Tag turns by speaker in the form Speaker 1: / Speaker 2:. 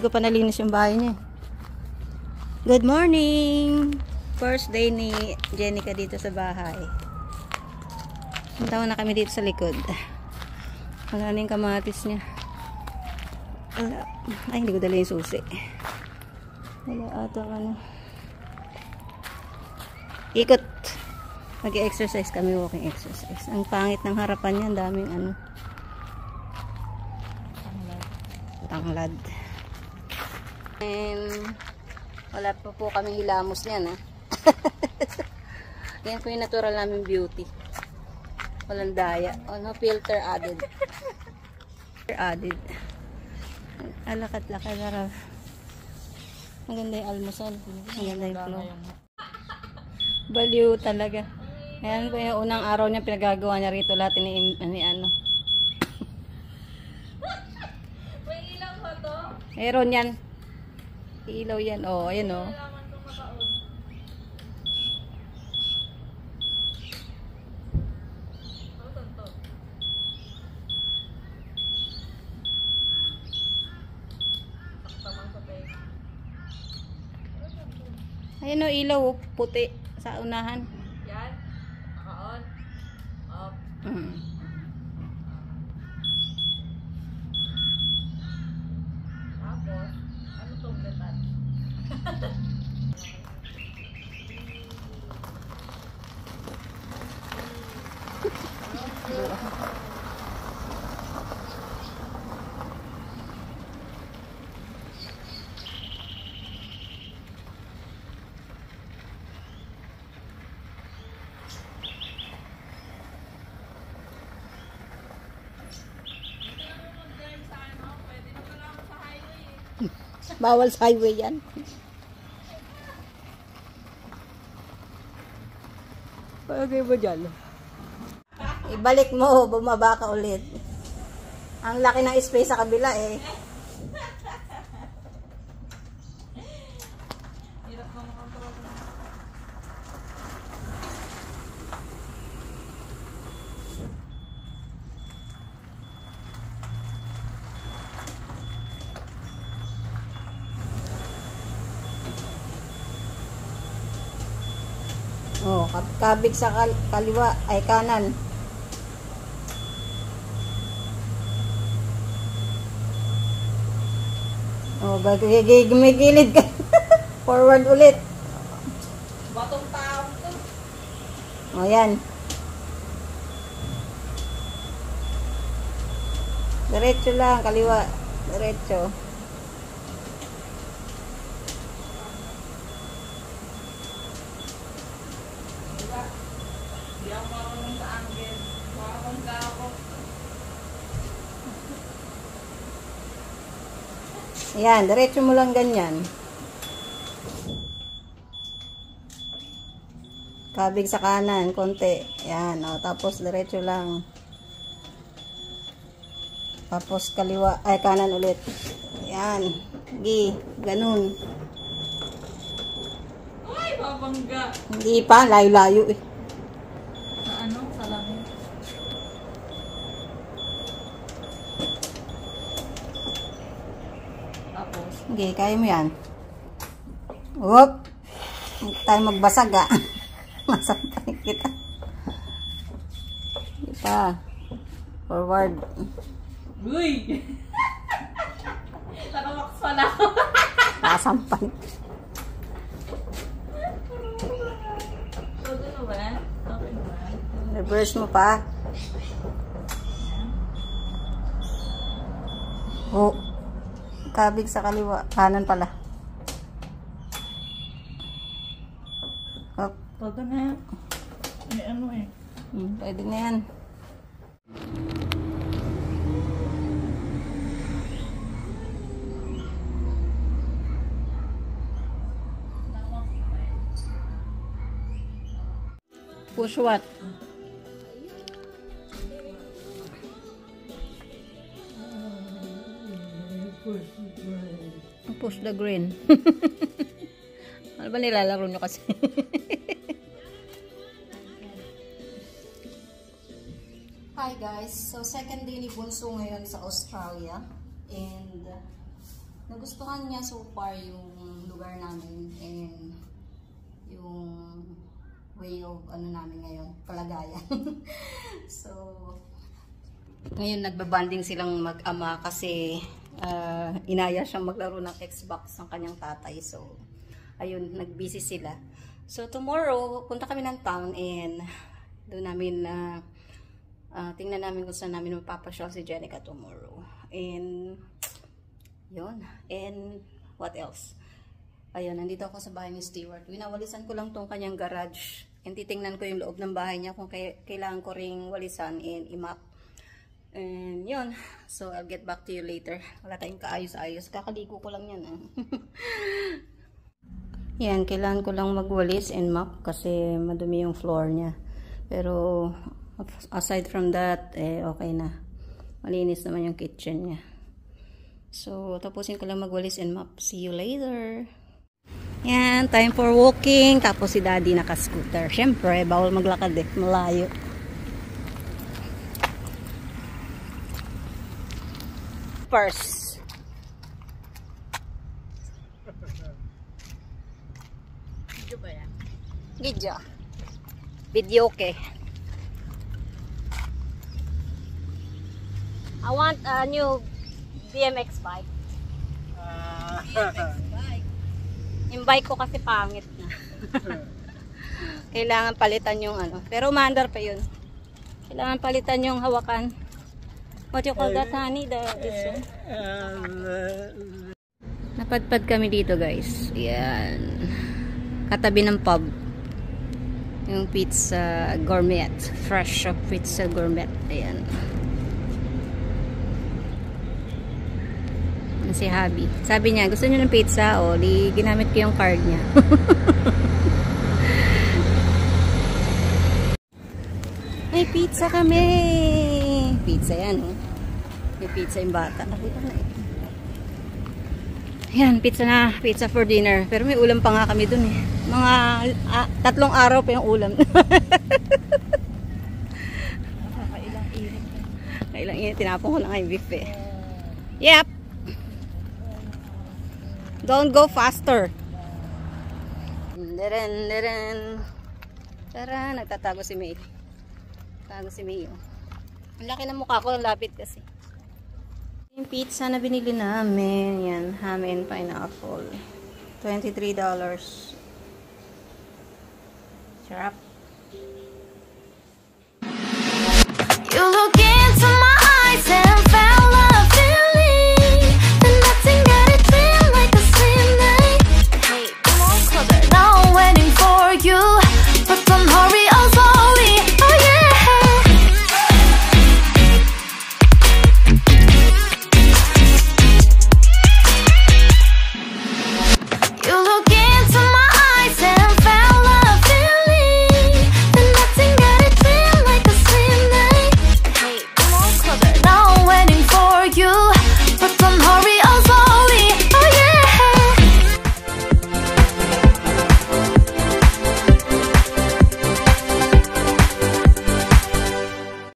Speaker 1: ko pa nalinis yung bahay niya. Good morning! First day ni Jenica dito sa bahay. Punta na kami dito sa likod. Wala na yung kamatis niya. Wala. Ay, hindi ko dala yung susi. Wala ata ano. Ikot. Mag-exercise kami, walking exercise. Ang pangit ng harapan niya, ang daming ano. Tanglad. And wala pa po kaming hilamos niyan, ha. Yan po yung natural namin beauty. Walang daya. No filter added. Alakat-lakad na. Maganda yung almusal. Maganda yung flow. Baliw talaga. Ayan po yung unang araw niya pinagagawa niya rito lahat ni ano.
Speaker 2: May ilaw ba to?
Speaker 1: Meron yan. Ilaw yan. Oh, ayan oh. Ayan o, ilaw o, puti sa unahan.
Speaker 2: Yan. Naka-on. Off. Tapos, ano itong gatan?
Speaker 1: Bawal sa highway yan. Pagay mo dyan. Ibalik mo, bumaba ka ulit. Ang laki ng space sa kabila eh. Oh, kabig sa kaliwa ay kanan. Oh, gumigilid ka. Forward ulit.
Speaker 2: Batong tao to.
Speaker 1: Oh, yan. Diretso lang, kaliwa. Diretso.
Speaker 2: Hindi ako marunong sa angle. Marunong ka ako.
Speaker 1: Ayan, diretso mo lang ganyan. Kabig sa kanan, konti. Ayan, o, tapos diretso lang. Tapos kaliwa, ay kanan ulit. Ayan, ganun.
Speaker 2: Ay, babangga.
Speaker 1: Hindi pa, layo-layo eh.
Speaker 2: Sa ano? Sa lamig. Tapos,
Speaker 1: Okay, kaya mo yan. Whoop! Hindi tayo magbasag ah. Masampay kita. Hindi pa. Forward.
Speaker 2: uy! Nakamax pala ako.
Speaker 1: Masampay.
Speaker 2: So, ano ba? Okay ba?
Speaker 1: Reverse mo pa. Oh. Kabig sa kaliwa. Kanan pala. Hop.
Speaker 2: Todo na. May ano eh.
Speaker 1: Pwede na yan. Push what? Push the green. Ano ba nilalaro nyo kasi? Hi guys, so second day ni Bunso ngayon sa Australia and nagustuhan niya so far yung lugar namin and yung way of ano namin ngayon, kalagayan. So, ngayon nagbabanding silang mag-ama kasi inaya siyang maglaro ng Xbox ng kanyang tatay. So, ayun, nag-busy sila. So, tomorrow, punta kami ng town and doon namin tingnan namin kung saan namin mapapasyal si Jenica tomorrow. And, yun. And, what else? Ayun, nandito ako sa bahay ni Stewart. Winawalisan ko lang tong kanyang garage. And titingnan ko yung loob ng bahay niya kung kailangan ko ring walisan and i-map. And yun. So, I'll get back to you later. Wala tayong kaayos-ayos. Kakaligo ko lang yan. Yan, kailangan ko lang magwalis and map kasi madumi yung floor niya. Pero, aside from that, okay na. Malinis naman yung kitchen niya. So, tapusin ko lang magwalis and map. See you later. Yan, time for walking. Tapos si daddy naka-scooter. Siyempre, bawal maglakad malayo. First.
Speaker 2: Video ba yan?
Speaker 1: Video. Video okay. I want a new BMX bike. BMX bike. Yung bike ko kasi pangit na. Kailangan palitan yung ano. Pero maandar pa yun. Kailangan palitan yung hawakan. What you call that, honey? This one? Napadpad kami dito, guys. Yan. Katabi ng pub. Yung pizza gourmet. Fresh shop pizza gourmet. Ayan. Si Habi. Sabi niya, gusto niyo ng pizza? O, ginamit ko yung card niya. May pizza kami! Pizza yan, oh. May pizza yung bata. Nakita na eh. Yan, pizza na. Pizza for dinner. Pero may ulam pa nga kami dun eh. Mga 3 araw pa yung ulam. Kailang init. Tinapon ko na nga yung beef eh. Yep! Don't go faster. Tara, nagtatago si May. Tago si May. Ang laki ng mukha ko, lapit kasi. Yung pizza na binili namin, yan, ham and pineapple. $23. Sarap.
Speaker 3: You look